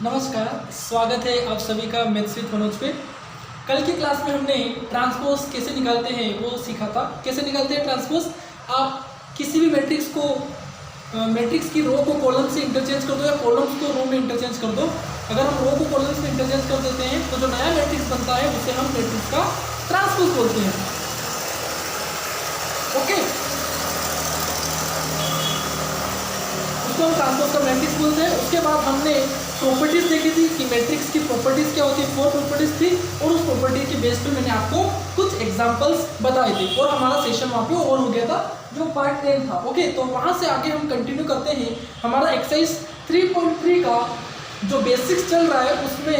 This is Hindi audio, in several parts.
नमस्कार, स्वागत है आप सभी का मैथ्स विद मनोज पे। कल की क्लास में हमने ट्रांसपोज कैसे निकालते हैं वो सीखा था। कैसे निकालते हैं ट्रांसपोज? आप किसी भी मैट्रिक्स को मैट्रिक्स की रो को कॉलम से इंटरचेंज कर दो या कॉलम्स को रो में इंटरचेंज कर दो। अगर हम रो को कॉलम्स में इंटरचेंज कर देते हैं तो जो नया मैट्रिक्स बनता है उसे हम मैट्रिक्स का ट्रांसपोज बोलते हैं। ओके, उसको हम ट्रांसपोज का मैट्रिक्स बोलते हैं। उसके बाद हमने प्रॉपर्टीज देखी थी कि मैट्रिक्स की प्रॉपर्टीज क्या होती है। 4 प्रॉपर्टीज थी और उस प्रॉपर्टी के बेस पे मैंने आपको कुछ एग्जांपल्स बताए थे और हमारा सेशन वहाँ पे ओवर हो गया था जो पार्ट 10 था। ओके, तो वहाँ से आगे हम कंटिन्यू करते हैं। हमारा एक्सरसाइज 3.3 का जो बेसिक्स चल रहा है उसमें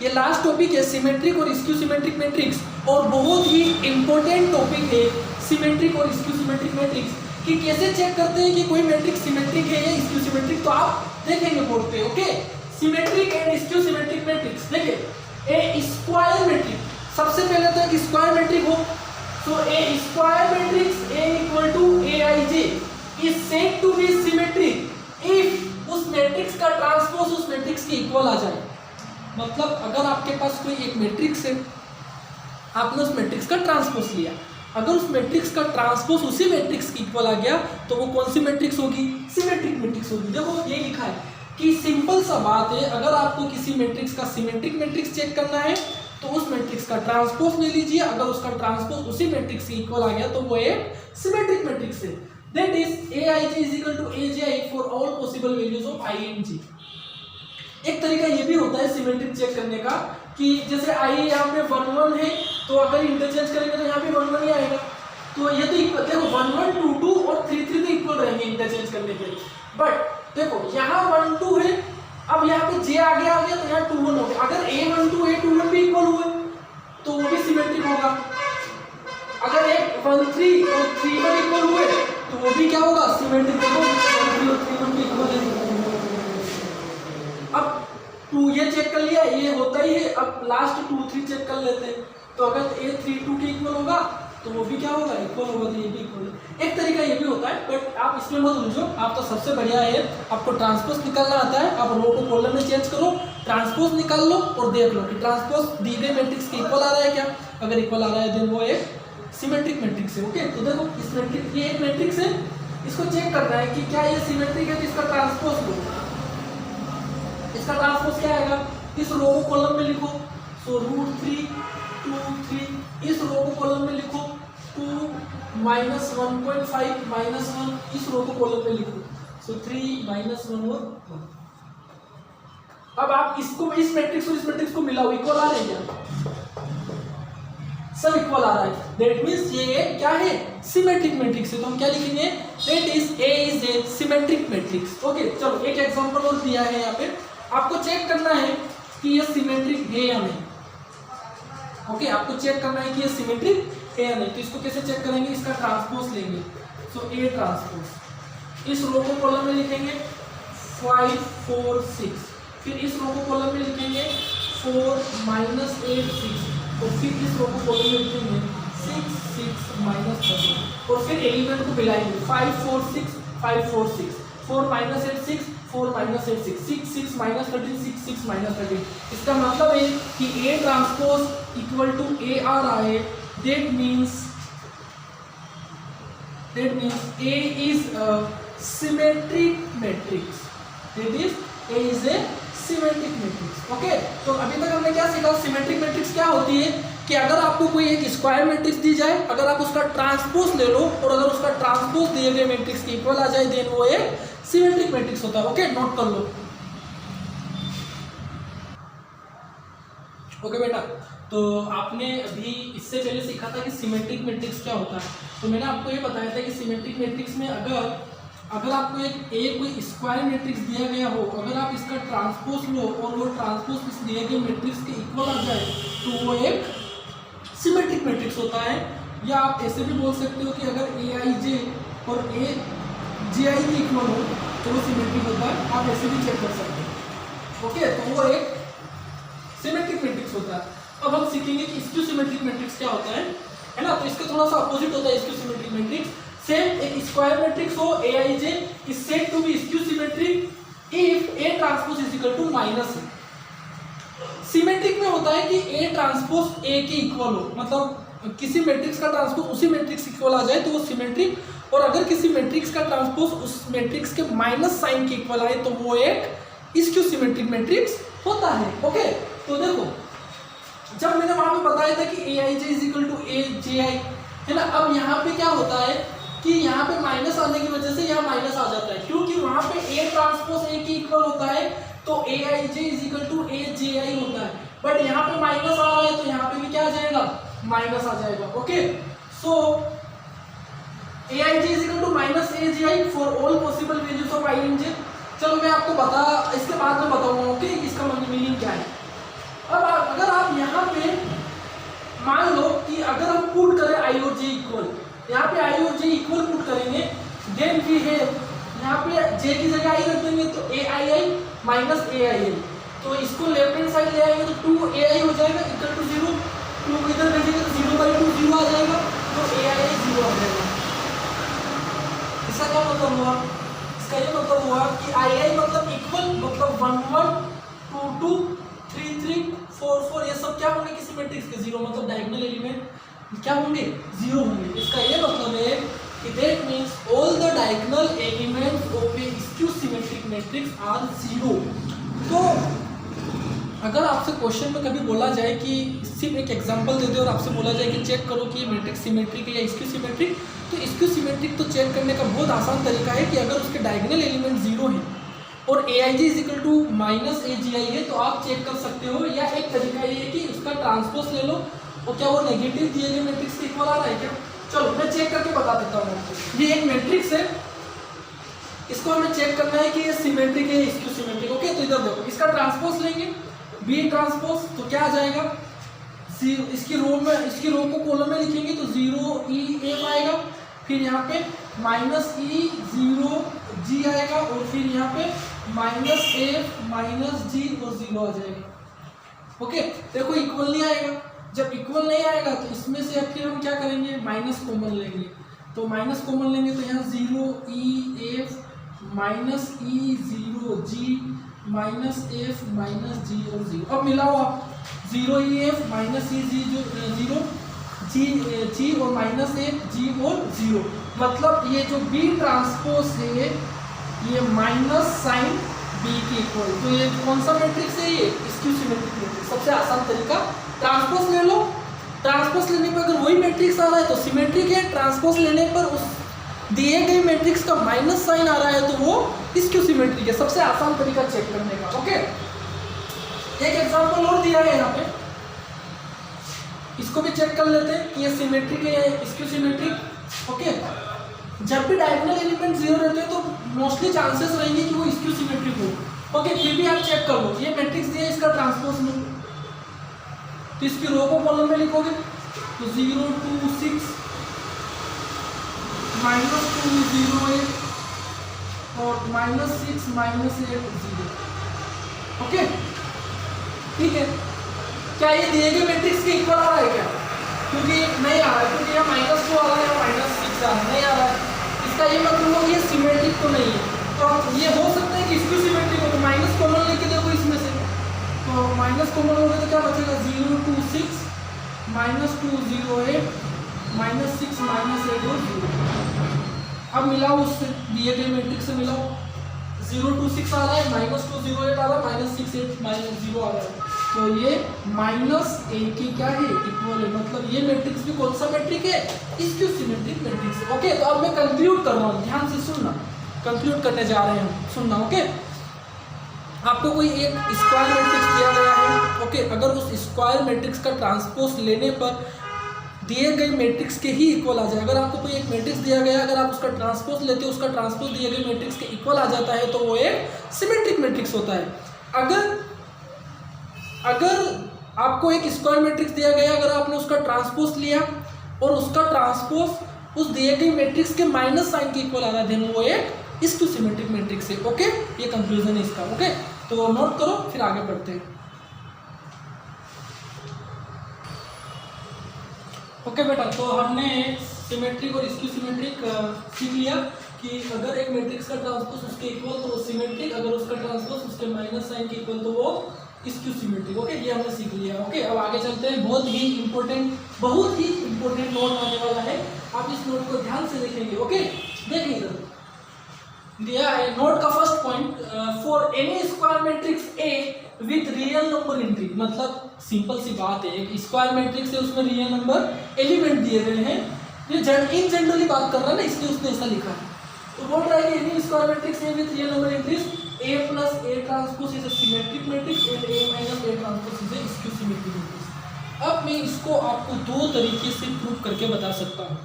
ये लास्ट टॉपिक है सिमेट्रिक और स्क्यू सिमेट्रिक मैट्रिक्स, और बहुत ही इंपॉर्टेंट टॉपिक है सिमेट्रिक और स्क्यू सिमेट्रिक मैट्रिक्स कि कैसे चेक करते हैं कि कोई मैट्रिक्स सिमेट्रिक है या स्क्यू सिमेट्रिक। तो आप देखेंगे बोर्ड पे। Okay, symmetric and skew symmetric matrix. देखिए, ए स्क्वायर मैट्रिक, सबसे पहले तो एक स्क्वायर मैट्रिक हो तो A square matrix A equal to A I J is said to be symmetric if उस मैट्रिक्स का ट्रांसपोज उस मैट्रिक्स के इक्वल आ जाए। मतलब अगर आपके पास कोई एक मैट्रिक्स है, आपने उस मैट्रिक्स का ट्रांसपोज लिया, अगर उस मैट्रिक्स का ट्रांसपोज उसी मैट्रिक्स की इक्वल आ गया तो वो कौन सी मैट्रिक्स होगी? सिमेट्रिक मैट्रिक्स होगी। देखो ये लिखा है कि सिंपल सा बात है, अगर आपको किसी मैट्रिक्स का सिमेट्रिक मैट्रिक्स चेक करना है तो उस मैट्रिक्स का ट्रांसपोज ले लीजिए। अगर उसका ट्रांसपोज उसी मैट्रिक्स की इक्वल आ गया तो वो एक सिमेट्रिक मैट्रिक्स है। That is aij is equal to aj for all possible values of i and j। एक तरीका ये भी होता है सिमेट्रिक चेक करने का कि जैसे i यहाँ पे 1 1 है तो अगर इंटरचेंज करेंगे तो यहाँ पे 1 1 ही आएगा। तो ये तो देखो 1 1 2 2 और 3 3 तो इक्वल रहेंगे इंटरचेंज करने के लिए। बट देखो यहाँ 1 2 है, अब यहाँ पे j आगे आ गया तो यहाँ 2 1 हो गया। अगर a 1 2 a 2 1 भी इक्वल हुए तो वो भी सिमेट्रिक होगा। अगर एक 1 3 और 3 1 इक्वल हुए तो वो भी क्या होगा? सिमेट्रिक होगा। 1 3 और 3 1 भी इक्वल है। अब 2 ये चेक कर लिया, ये होता ही है। अब लास्ट 2 3 चेक कर लेते हैं। तो अगर a 3 2 के इक्वल होगा तो वो भी क्या होगा? इक्वल होगा। तो ये भी इक्वल है। एक तरीका ये भी होता है, बट आप इसमें मत उलझो। आप तो सबसे बढ़िया है, आपको ट्रांसपोज निकालना आता है। आप रो को कॉलम में चेंज करो, ट्रांसपोज निकाल लो और देख लो कि ट्रांसपोज दी गई मैट्रिक्स के इक्वल आ रहा है क्या। अगर इक्वल आ रहा है तो वो एक सिमेट्रिक मैट्रिक्स है। ओके, तो देखो इस मैट्रिक्स, ये एक मैट्रिक्स है, इसको चेक करना है कि क्या ये सिमेट्रिक है। तो इसका ट्रांसपोज लो, इसका ट्रांसपोज क्या आएगा? इस रो को कॉलम में लिखो, सो √3 2 3। इस रो को कॉलम में लिखो 2 -1.5 -1। इस रो को कॉलम में लिखो, सो 3 -1 और 1। अब आप इसको, इस मैट्रिक्स और इस मैट्रिक्स को मिलाओ, इक्वल आ रहे हैं क्या? सब इक्वल आ रहा है। दैट मींस ये क्या है? सिमेट्रिक मैट्रिक्स है। तो हम क्या लिखेंगे? That is a is a symmetric matrix. Okay, चलो एक एग्जांपल और दिया है यहाँ पे, आपको चेक करना है कि ये सिमेट्रिक है या नहीं। ओके, आपको चेक करना है कि ये सिमेट्रिक है या नहीं। तो इसको कैसे चेक करेंगे? इसका ट्रांसपोज लेंगे, सो ए ट्रांसपोज। इस रो को कॉलम में लिखेंगे 5 4 6, फिर इस रो को कॉलम में लिखेंगे 4 -8 6, और फिर इस रो को कॉलम में लिखेंगे 6 6 -13, और फिर एलिमेंट को मिलाएंगे 5 4 6 5 4 6 4 -8 6 4 -8 6 6 6 -13 6 6 -13। इसका मतलब है कि A transpose equal to A आ रहा है। That means A is a symmetric matrix. That is A is a symmetric matrix. Okay, तो अभी तक हमने क्या सीखा? सिमेट्रिक मैट्रिक्स क्या होती है कि अगर आपको कोई एक स्क्वायर मैट्रिक्स दी जाए, अगर आप उसका ट्रांसपोज ले लो और अगर उसका ट्रांसपोज दिए गए मैट्रिक्स के इक्वल आ जाए देन वो एक सिमेट्रिक मैट्रिक्स होता है। ओके, नोट कर लो। ओके बेटा, तो आपने अभी इससे पहले सीखा था कि सिमेट्रिक मैट्रिक्स क्या होता है। तो मैंने आपको ये बताया था कि सिमेट्रिक मैट्रिक्स में अगर आपको एक कोई स्क्वायर मैट्रिक्स दिया गया हो, अगर आप इसका ट्रांसपोज लो और वो ट्रांसपोज इस दिए गए मैट्रिक्स के इक्वल आ जाए तो वो एक सिमेट्रिक मैट्रिक्स होता है। या आप ऐसे भी बोल सकते हो कि अगर aij और ji भी इक्वल हो तो वो सिमेट्रिक होता है। आप ऐसे भी चेक कर सकते हो। ओके, तो वो एक सिमेट्रिक मैट्रिक्स होता है। अब हम सीखेंगे कि स्क्यू सिमेट्रिक मैट्रिक्स क्या होता है ना। तो इसका थोड़ा सा अपोजिट होता है स्क्यू सिमेट्रिक मैट्रिक्स। सेम एक स्क्वायर मैट्रिक्स हो aij is said to be skew symmetric if A transpose is equal to minus A. Symmetric में होता है कि ए ट्रांसपोज ए के इक्वल हो, मतलब किसी मैट्रिक्स का ट्रांसपोज उसी मैट्रिक्स इक्वल आ जाए तो वो सिमेट्रिक, और अगर किसी मैट्रिक्स का ट्रांसपोज उस मैट्रिक्स के माइनस साइन के इक्वल आए तो वो एक स्क्यू सिमेट्रिक मैट्रिक्स होता है। ओके, तो देखो जब मैंने वहां पे बताया था कि ए I J is equal to A J आई, है ना, अब यहाँ पे क्या होता है कि यहाँ पे माइनस आने की वजह से यहाँ माइनस आ जाता है, क्योंकि वहां पे ए ट्रांसपोज ए के इक्वल होता है तो ए I J is equal to A J आई होता है, बट यहाँ पे माइनस आ रहा है तो यहाँ पे भी क्या आ जाएगा, माइनस आ जाएगा। Okay, so A I J is equal to minus A J I for all possible values of I in J. चलो मैं आपको इसके बाद में बताऊंगा ओके इसका मीनिंग क्या है। अब अगर आप यहाँ पे मान लो कि अगर हम पुट करें आई और जे इक्वल, यहाँ पे आई और जे इक्वल पुट करेंगे, देन वी हैव यहाँ पे जे की जगह आई रख देंगे तो ए आई आई माइनस ए आई आई, तो इसको लेफ्ट हैंड साइड ले आएंगे तो 2ai हो जाएगा इक्वल टू 0, 2 इधर भेजेंगे तो 0/2 0 आ जाएगा, तो ai 0 आ जाएगा। इसका क्या मतलब हुआ, इसका ये मतलब हुआ कि ai मतलब इक्वल, मतलब 1 1 2 2 3 3 4 4 ये सब क्या होंगे किसी मैट्रिक्स के 0, मतलब डायगोनल एलिमेंट क्या होंगे 0 होंगे। इसका ये मतलब है कि that means all the diagonal elements of A skew symmetric matrix are 0। तो अगर आपसे क्वेश्चन में कभी बोला जाए कि सिर्फ एक एग्जांपल दे दे और आपसे बोला जाए कि चेक करो कि ये मैट्रिक्स सिमेट्रिक है या स्क्यू सिमेट्रिक, तो स्क्यू सिमेट्रिक तो चेक करने का बहुत आसान तरीका है कि अगर उसके डायगोनल एलिमेंट 0 है और ए आई जी इज इक्वल टू माइनस ए जी आई है तो आप चेक कर सकते हो, या एक तरीका ये है कि उसका ट्रांसपोज ले लो और क्या वो नेगेटिव दिए गए मैट्रिक्स के इक्वल आ रहा है क्या। चलो मैं चेक करके बता देता हूँ आपको। ये एक मैट्रिक्स है, इसको हमें चेक करना है कि ये सिमेट्रिक है स्क्यू सिमेट्रिक। ओके, तो इधर देखो इसका ट्रांसपोज लेंगे बी ट्रांसपोज तो क्या आ जाएगा, इसकी रो को कॉलम में लिखेंगे तो 0 ई एफ आएगा, फिर यहाँ पे माइनस ई 0 जी आएगा और फिर यहाँ पे माइनस एफ माइनस जी और 0 आ जाएगा। ओके, देखो इक्वल नहीं आएगा, जब इक्वल नहीं आएगा तो इसमें से फिर हम क्या करेंगे माइनस कॉमन लेंगे, तो माइनस कॉमन लेंगे तो यहाँ 0 ई एफ माइनस ई 0 जी माइनस एफ माइनस जी और 0। अब मिलाओ आप 0 ई एफ माइनस ई जी जो 0 जी और माइनस एफ जी और 0, मतलब ये जो बी ट्रांसपोज है ये माइनस साइन बी के इक्वल, तो ये कौन सा मैट्रिक्स है, ये स्क्यू सिमेट्रिक मैट्रिक्स। सबसे आसान तरीका ट्रांसपोज ले लो, ट्रांसपोज लेने पर अगर वही मैट्रिक्स आ रहा है तो सिमेट्रिक है, ट्रांसपोज लेने पर उस दिए गए मैट्रिक्स का माइनस साइन आ रहा है तो वो स्क्यू सिमेट्रिक है। सबसे आसान तरीका चेक करने का। ओके, एक एग्जांपल और दिया है यहाँ पे, इसको भी चेक कर लेते हैं कि ये सिमेट्रिक है या स्क्यू सिमेट्रिक। ओके, जब भी डायगोनल एलिमेंट 0 रहते हैं तो मोस्टली चांसेस रहेंगे कि वो स्क्यू सिमेट्रिक हो। ओके, फिर भी आप चेक कर लो, ये मैट्रिक्स दिया है इसका ट्रांसपोज में, तो इसकी रो को कॉलम में लिखोगे तो 0 2 6 माइनस 2 0 8 और माइनस 6 माइनस 8 0। ओके, ठीक है, क्या ये दिए गए मैट्रिक्स के इक्वल आ रहा है क्या, क्योंकि नहीं आ रहा है, क्योंकि यहाँ -2 आ रहा है या -6 आ रहा है, नहीं आ रहा है, इसका ये मतलब हो कि ये सिमेट्रिक तो नहीं है। तो ये हो सकता है कि स्क्यू सिमेट्रिक हो, तो माइनस कॉमन लेके देखो इसमें से, तो माइनस कॉमन होगा तो क्या बचेगा 0 2 6 -2 0 8 -6 -8 और 0। अब मिलाओ उससे दिए गए मैट्रिक्स से मिलाओ, 0 2 6 आ रहा है, -2 0 8 आ रहा है, -6 8 -0 आ रहा है, तो ये -a की क्या है इक्वल है, मतलब ये मैट्रिक्स भी कौन सा मैट्रिक है, स्क्यू सिमेट्रिक मैट्रिक्स है। ओके, तो अब मैं कंक्लूड कर रहा हूँ, ध्यान से सुनना, कंक्लूड करने जा रहे हैं, सुनना। ओके, आपको कोई एक स्क्वायर मैट्रिक्स दिया गया है। ओके, अगर उस स्क्वायर मैट्रिक्स का ट्रांसपोज लेने पर दिए गए मैट्रिक्स के ही इक्वल आ जाए, अगर आपको कोई एक मैट्रिक्स दिया गया अगर आप उसका ट्रांसपोज लेते हो उसका ट्रांसपोज दिए गए मैट्रिक्स के इक्वल आ जाता है तो वो एक सिमेट्रिक मैट्रिक्स होता है। अगर आपको एक स्क्वायर मैट्रिक्स दिया गया, अगर आपने उसका ट्रांसपोज लिया और उसका ट्रांसपोज उस दिए गए मैट्रिक्स के माइनस साइन के इक्वल आ रहा है, देन वो एक स्क्यू सिमेट्रिक मैट्रिक्स है। ओके, ये कंक्लूजन है इसका। ओके, तो नोट करो, फिर आगे बढ़ते हैं। ओके बेटा, तो हमने सिमेट्रिक और स्क्यू सिमेट्रिक सीख लिया कि अगर एक मैट्रिक्स का ट्रांसपोज उसके इक्वल तो वो सिमेट्रिक, अगर उसका ट्रांसपोज उसके माइनस साइन के इक्वल तो वो स्क्यू सिमेट्रिक। ओके, ये हमने सीख लिया। ओके, अब आगे चलते हैं। बहुत ही इंपॉर्टेंट नोट आने वाला है, आप इस नोट को ध्यान से देखेंगे। ओके, देखिए इधर दिया है नोट का first point, for any square matrix A with real number entry. मतलब सिंपल सी बात है, एक स्क्वायर मैट्रिक्स है उसमें रियल नंबर एलिमेंट दिए गए हैं, ये इन जनरली बात कर रहा है ना, इसलिए उसने ऐसा लिखा है। तो बोल रहा है कि any square matrix A with real number entries A plus A transpose is a symmetric matrix and A minus A transpose is a skew symmetric matrix। अब मैं इसको आपको दो तरीके से प्रूव करके बता सकता हूँ।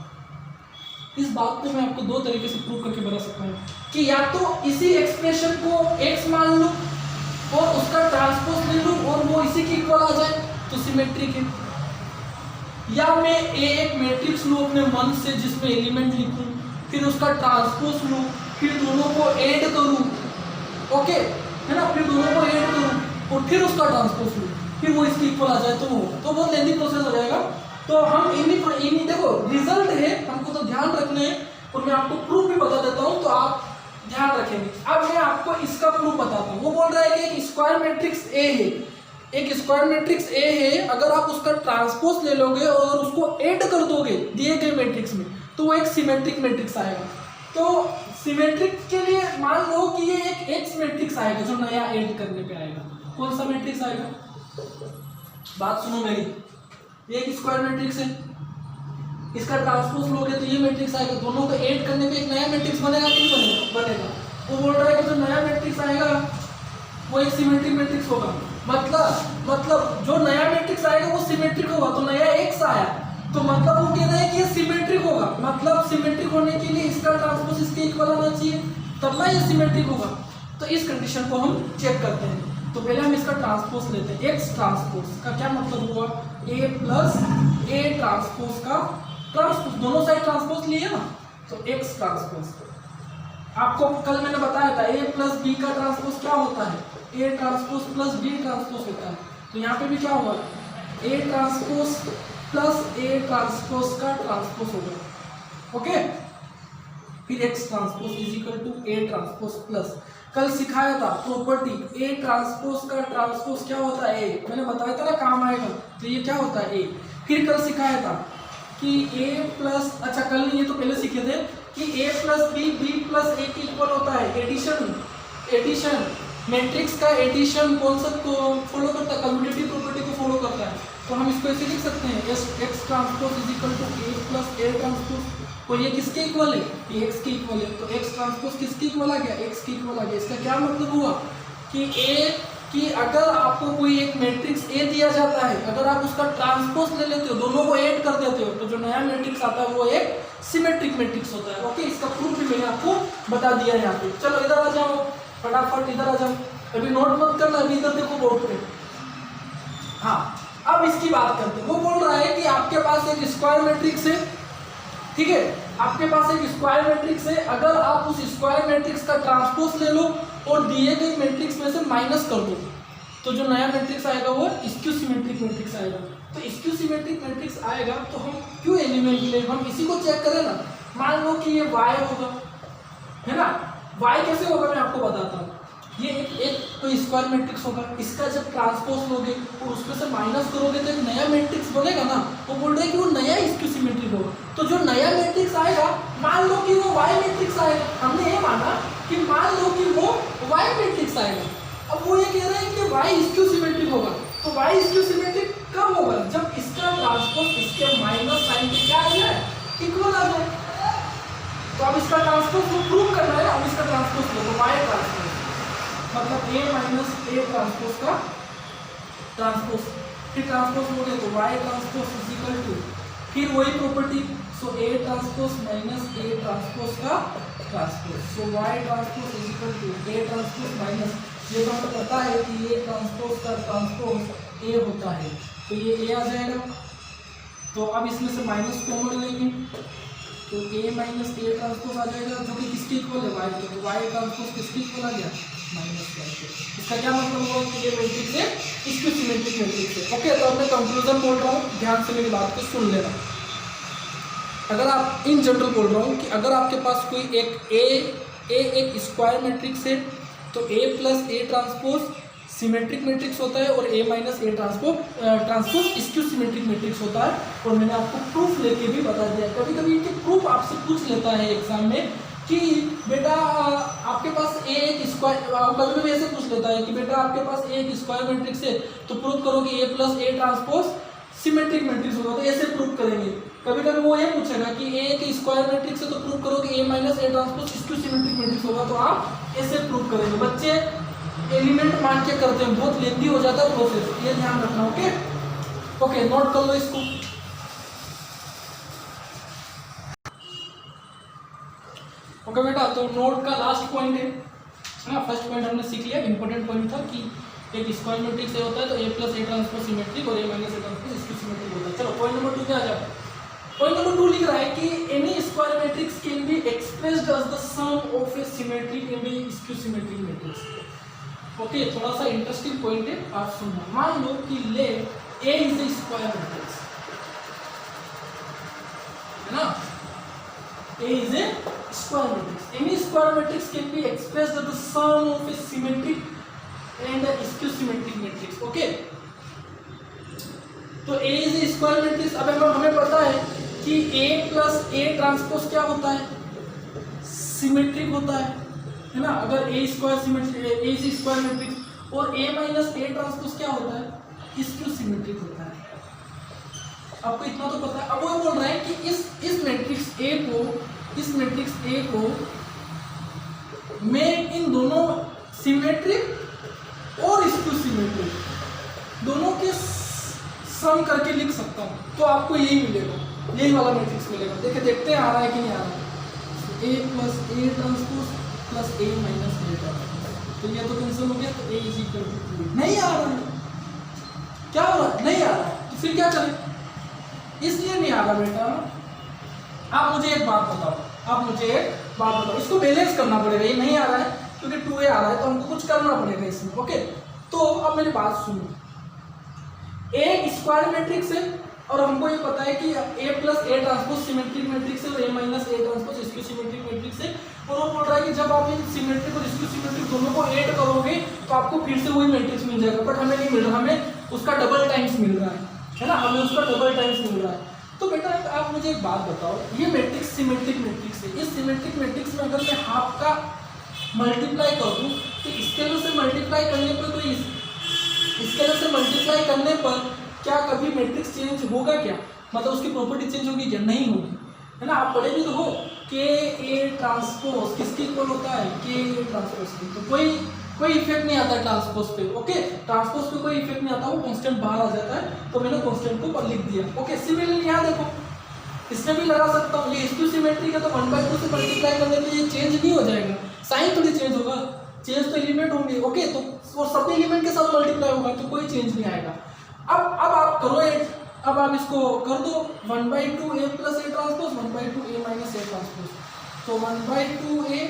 इस बात को मैं आपको दो तरीके से प्रूव करके बता सकता हूँ कि या तो इसी एक्सप्रेशन को x मान लूँ और उसका ट्रांसपोज ले लूँ और वो इसी के इक्वल आ जाए तो सिमेट्रिक है, या मैं एक मैट्रिक्स लूँ अपने मन से जिसमें एलिमेंट लिखूँ, फिर उसका ट्रांसपोज लूँ, फिर दोनों को ऐड करूँ। ओके है ना, फिर दोनों को ऐड करूँ और फिर उसका ट्रांसपोज लूँ, फिर वो इसके इक्वल आ जाए तो बहुत लेंथी प्रोसेस हो जाएगा। तो हम इन्हीं देखो रिजल्ट है, हमको तो ध्यान रखना है और मैं आपको प्रूफ भी बता देता हूँ तो आप ध्यान रखेंगे। अब मैं आपको इसका प्रूफ बताता हूँ। वो बोल रहा है कि एक स्क्वायर मैट्रिक्स ए है, एक स्क्वायर मैट्रिक्स ए है, अगर आप उसका ट्रांसपोज ले लोगे और उसको ऐड कर दोगे दिए गए मैट्रिक्स में तो वो एक सिमेट्रिक मैट्रिक्स आएगा। तो सिमेट्रिक के लिए मान लो कि ये एक एक्स मैट्रिक्स आएगा जो नया ऐड करने पे आएगा। कौन सा मैट्रिक्स आएगा, बात सुनो मेरी, ये एक स्क्वायर मैट्रिक्स है, इसका ट्रांसपोज लोगे तो ये मैट्रिक्स आएगा, दोनों को ऐड करने पे एक नया मैट्रिक्स बनेगा कि नहीं बनेगा। वो बोल रहा है कि जो नया मैट्रिक्स आएगा वो एक सिमेट्रिक मैट्रिक्स होगा। मतलब जो नया मैट्रिक्स आएगा वो सिमेट्रिक होगा। तो नया एक्स आया तो मतलब वो कह रहा है कि ये सिमेट्रिक होगा, मतलब सिमेट्रिक होने के लिए इसका ट्रांसपोज इसके इक्वल आना चाहिए तब ना ये सिमेट्रिक होगा। तो इस कंडीशन को हम चेक करते हैं। तो पहले हम इसका ट्रांसपोज लेते हैं। एक्स ट्रांसपोज का क्या मतलब हुआ, ए प्लस ए ट्रांसपोज का ट्रांसपोज, दोनों साइड ट्रांसपोज लिए ना, तो एक्स ट्रांसपोज। आपको कल मैंने बताया था ए प्लस बी का ट्रांसपोज क्या होता है, A transpose plus B transpose होता है। तो यहाँ पे भी क्या हुआ, A transpose plus A transpose का ट्रांसपोज होगा। ओके, फिर X transpose is equal to A transpose plus, कल सिखाया था प्रॉपर्टी ए ट्रांसपोज का ट्रांसपोज क्या होता है, ए मैंने बताया था ना काम आएगा, तो ये क्या होता है ए। फिर कल सिखाया था कि ए प्लस, अच्छा कल नहीं, ये तो पहले सीखे थे कि ए प्लस बी बी प्लस ए के इक्वल होता है। एडिशन मैट्रिक्स का एडिशन कॉन्सेप्ट को फॉलो करता है, कम्यूटेटिव प्रॉपर्टी को फॉलो करता है। तो हम इसको ऐसे लिख सकते हैं, X transpose is equal to A plus A transpose. और ये किसके इक्वल है, ये एक्स के इक्वल है। तो एक्स ट्रांसपोज किसके इक्वल आ गया, एक्स के इक्वल आ गया। इसका क्या मतलब हुआ कि ए कि अगर आपको कोई एक मैट्रिक्स ए दिया जाता है, अगर आप उसका ट्रांसपोज ले लेते हो, दोनों को ऐड कर देते हो, तो जो नया मैट्रिक्स आता है वो एक सिमेट्रिक मैट्रिक्स होता है। ओके, इसका प्रूफ भी मैंने आपको बता दिया है यहाँ पे। चलो इधर आ जाओ, फटाफट इधर आ जाओ, अभी नोट मत करना, अभी इधर देखो बोर्ड पे। हाँ, अब इसकी बात करते हैं। वो बोल रहा है कि आपके पास एक स्क्वायर मैट्रिक्स है, ठीक है, आपके पास एक स्क्वायर मैट्रिक्स है, अगर आप उस स्क्वायर मैट्रिक्स का ट्रांसपोज ले लो और दिए गए मैट्रिक्स में से माइनस कर दो, तो जो नया मैट्रिक्स आएगा वो स्क्यू सिमेट्रिक मैट्रिक्स आएगा। तो स्क्यू सिमेट्रिक मैट्रिक्स आएगा तो हम क्यों एलिमेंट ले, हम इसी को चेक करें ना। मान लो कि ये y होगा, है ना, y कैसे होगा मैं आपको बताता हूँ। ये एक कोई स्क्वायर मैट्रिक्स होगा, इसका जब ट्रांसपोज लोगे और उसमें से माइनस करोगे तो एक नया मैट्रिक्स बनेगा ना। वो बोल रहे हैं कि वो नया स्क्यू सिमेट्रिक होगा। तो जो नया मैट्रिक्स आएगा, मान लो कि वो y मैट्रिक्स आएगा, हमने ये माना कि मान लो कि वो y मैट्रिक्स आएगा। अब वो ये कह रहे हैं कि y स्क्यू सिमेट्रिक होगा। तो y स्क्यू सिमेट्रिक कब होगा, जब इसका ट्रांसपोज इसके माइनस साइन के क्या आ जाए, इक्वल आ जाए। तो अब इसका ट्रांसपोज को प्रूव करना है, अब इसका ट्रांसपोज लो, तो y ट्रांसपोज मतलब a माइनस ए ट्रांसपोज का ट्रांसपोज, फिर ट्रांसपोज लोगे तो y transpose is equal to, फिर वही property, so a transpose minus A transpose का transpose, so y transpose is equal to a transpose minus, ये तो हमें पता है कि ये ट्रांसपोज का ट्रांसपोज a होता है, तो ये a आ जाएगा। तो अब इसमें से माइनस कॉमन लेंगे तो a माइनस ए ट्रांसपोज आ जाएगा, जो कि किसके इक्वल है, y के। तो y ट्रांसपोज किसके इक्वल आ गया, माइनस y के। इसका क्या मतलब हुआ कि ये मैट्रिक्स है स्क्यू सिमेट्रिक मैट्रिक्स है। ओके, तो अब मैं कंक्लूजन बोल रहा हूँ, ध्यान से मेरी बात को सुन लेना। अगर आप इन जनरल बोल रहा हूँ कि अगर आपके पास कोई एक एक स्क्वायर मैट्रिक्स है तो A plus A transpose symmetric matrix होता है और A minus A transpose skew symmetric matrix होता है। और मैंने आपको प्रूफ लेके भी बता दिया। कभी कभी इनके प्रूफ आपसे पूछ लेता है एग्जाम में कि बेटा आपके पास एक स्क्वायर, कभी कभी ऐसे पूछ लेता है कि बेटा आपके पास एक स्क्वायर मैट्रिक्स है तो प्रूफ करो कि A plus A transpose symmetric matrix होगा, तो ऐसे प्रूफ करेंगे। कभी कभी वो ये पूछेगा कि A एक स्क्वायर मैट्रिक्स है तो प्रूफ करो कि A minus A transpose skew symmetric matrix होगा, तो आप ऐसे प्रूफ करेंगे। बच्चे एलिमेंट मान के करते हैं, बहुत लेंथी हो जाता है प्रोसेस, ये ध्यान रखना। ओके नोट कर लो इसको। ओके बेटा, तो नोट का लास्ट पॉइंट है ना। फर्स्ट पॉइंट हमने सीख लिया, इंपॉर्टेंट पॉइंट था कि एक स्क्वायर मैट्रिक्स से होता है तो A plus A transpose symmetric और A minus A transpose skew symmetric होता है। चलो पॉइंट नंबर 2 पे आ जाओ। पॉइंट नंबर 2 लिख रहा है कि any square matrix can be expressed as the sum of a symmetric and a skew symmetric matrix. Okay, थोड़ा सा इंटरेस्टिंग पॉइंट है, आप सुनना। मान लो कि ले A is A square matrix, है ना। A is a square matrix. Any square matrix can be expressed as the sum of a symmetric and a skew symmetric matrix. Okay? तो A is a square matrix। अब हमें पता है कि A plus A ट्रांसपोज क्या होता है, सिमेट्रिक होता है ना। अगर A square symmetric, A is a square matrix और A माइनस A ट्रांसपोज क्या होता है, स्क्यू सिमेट्रिक होता है। आपको इतना तो पता है। अब वो बोल रहा है कि इस मैट्रिक्स A को मैं इन दोनों सिमेट्रिक और स्क्यू सिमेट्रिक दोनों के सम करके लिख सकता हूं, तो आपको यही मिलेगा, यही वाला मैट्रिक्स मिलेगा। देखते हैं आ रहा है कि नहीं आ रहा है। A plus A transpose plus A minus A transpose, तो ये तो कैंसिल हो गया, तो A इज इक्वल टू नहीं आ रहा है। क्या हो रहा है, नहीं आ रहा है, तो फिर क्या करें, इसलिए नहीं आ रहा बेटा। आप मुझे एक बात बताओ, इसको बैलेंस करना पड़ेगा। ये नहीं आ रहा है क्योंकि 2A आ रहा है, तो हमको कुछ करना पड़ेगा इसमें। ओके, तो अब मेरी बात सुनो। एक स्क्वायर मैट्रिक्स है और हमको ये पता है कि A plus A transpose symmetric matrix है और A minus A transpose skew symmetric matrix है। और वो बोल रहा है कि जब आप इन सिमेट्रिक और स्क्यू सिमेट्रिक दोनों को ऐड करोगे तो आपको फिर से वही मैट्रिक्स मिल जाएगा, बट हमें नहीं मिल रहा, हमें उसका डबल टाइम्स मिल रहा है ना, हमें उसका डबल टाइम्स मिल रहा है। तो बेटा आप मुझे एक बात बताओ, ये मैट्रिक्स सिमेट्रिक मैट्रिक्स है। इस सिमेट्रिक मैट्रिक्स में अगर मैं हाफ का मल्टीप्लाई कर दूं तो स्केलर से मल्टीप्लाई करने पर, तो स्केलर से मल्टीप्लाई करने पर क्या कभी मैट्रिक्स चेंज होगा क्या, मतलब उसकी प्रॉपर्टी चेंज होगी क्या, नहीं होगी, है ना। आप पढ़े भी तो हो के ए ट्रांसपोज किसके इक्वल होता है, के ए ट्रांसपोज की, तो कोई इफेक्ट नहीं आता ट्रांसपोज पे। ओके, ट्रांसपोज पे कोई इफेक्ट नहीं आता, वो कांस्टेंट बाहर आ जाता है, तो मैंने कांस्टेंट को पर लिख दिया। ओके, सिमिलरली यहाँ देखो, इसमें भी लगा सकता हूँ, ये स्क्यू सिमेट्रिक है तो 1/2 से मल्टीप्लाई करने पे ये चेंज नहीं हो जाएगा, साइन थोड़ी चेंज होगा, चेंज तो एलिमेंट होंगे। ओके, तो वो सब एलिमेंट के साथ मल्टीप्लाई होगा तो कोई चेंज नहीं आएगा। अब आप करो ऐड, अब आप इसको कर दो 1/2 A plus A transpose 1/2 A minus A transpose, तो 1/2 A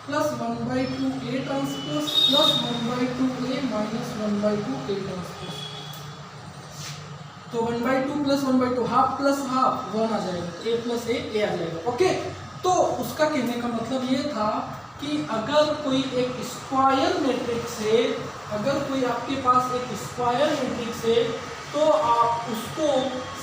plus 1/2 A transpose plus 1/2 A minus 1/2 A transpose, तो 1/2 प्लस 1/2 हाफ प्लस हाफ 1 आ जाएगा, A प्लस A आ जाएगा। ओके, तो उसका कहने का मतलब ये था कि अगर कोई एक स्क्वायर मैट्रिक्स है, अगर कोई आपके पास एक स्क्वायर मैट्रिक्स है तो आप उसको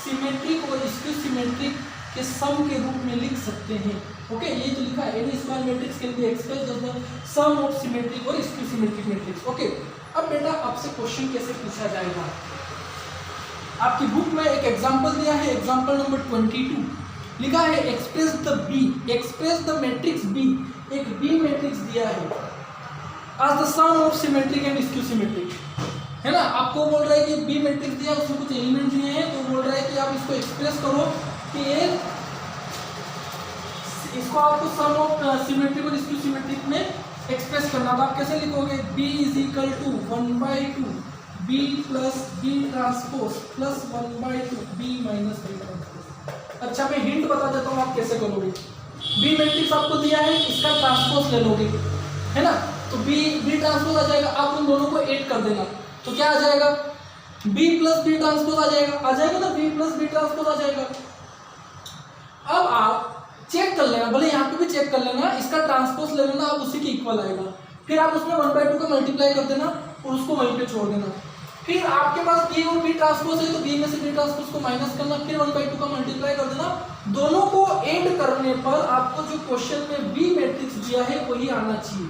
सिमेट्रिक और स्क्यू सिमेट्रिक के सम के रूप में लिख सकते हैं। ओके, ये तो लिखा है, any square matrix can be expressed as the sum of symmetric और स्क्यू सिमेट्रिक मैट्रिक्स। ओके, अब बेटा आपसे क्वेश्चन कैसे पूछा जाएगा, आपकी बुक में एक एग्जांपल दिया है, एग्जांपल नंबर 22 लिखा है express the B, express the matrix B, एक बी मैट्रिक्स दिया है as the sum of symmetric and skew symmetric, है ना। आपको बोल रहा है कि बी मैट्रिक्स दिया, उसमें कुछ एलिमेंट दिए हैं, तो बोल रहा है कि आप इसको एक्सप्रेस करो कि इसको आपको सम ऑफ सिमेट्रिक और स्क्यू सिमेट्रिक में एक्सप्रेस करना। तो आप कैसे लिखोगे, b is equal to 1/2 b plus B transpose plus 1/2 b minus B transpose. अच्छा, मैं हिंट बता देता हूँ आप कैसे करोगे। बी मैट्रिक्स आपको दिया है, इसका ट्रांसपोज ले लोगे, है ना, तो बी ट्रांसपोज आ जाएगा, आप उन दोनों को ऐड कर देना, तो क्या आ जाएगा, b प्लस बी ट्रांसपोज आ जाएगा ना, b प्लस बी ट्रांसपोज आ जाएगा। अब आप चेक कर लेना, भले यहाँ पे भी चेक कर लेना, इसका ट्रांसपोज ले लेना, आप उसी के इक्वल आएगा, फिर आप उसमें 1/2 को मल्टीप्लाई कर देना और उसको वहीं पे छोड़ देना। फिर आपके पास बी और बी ट्रांसपोज है तो बी में से बी ट्रांसपोज को माइनस करना, फिर 1/2 का मल्टीप्लाई कर देना। दोनों को ऐड करने पर आपको जो क्वेश्चन में बी मैट्रिक्स दिया है वही आना चाहिए,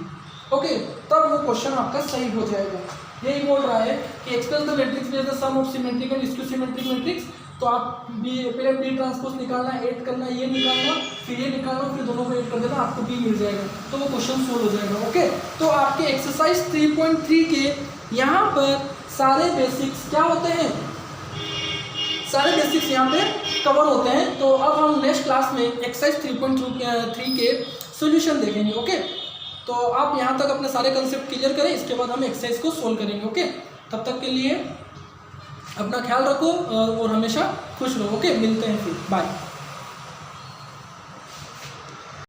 ओके, तब वो क्वेश्चन आपका सही हो जाएगा। यही बोल रहा है कि express the matrix with the sum of symmetric and skew symmetric matrix. तो आप पहले बी ट्रांसपोज निकालना, ऐड करना, ये निकालना, फिर ये निकालना, फिर दोनों को ऐड कर देना, आपको बी मिल जाएगा, तो वो क्वेश्चन सोल्व हो जाएगा, ओके। तो आपके एक्सरसाइज 3.3 के यहाँ पर सारे बेसिक्स क्या होते हैं, सारे बेसिक्स यहाँ पे कवर होते हैं। तो अब हम नेक्स्ट क्लास में एक्सरसाइज 3.3 के सॉल्यूशन देखेंगे, ओके। तो आप यहाँ तक अपने सारे कंसेप्ट क्लियर करें, इसके बाद हम एक्सरसाइज को सोल्व करेंगे, ओके। तब तक के लिए अपना ख्याल रखो और हमेशा खुश रहो, ओके। मिलते हैं फिर, बाय।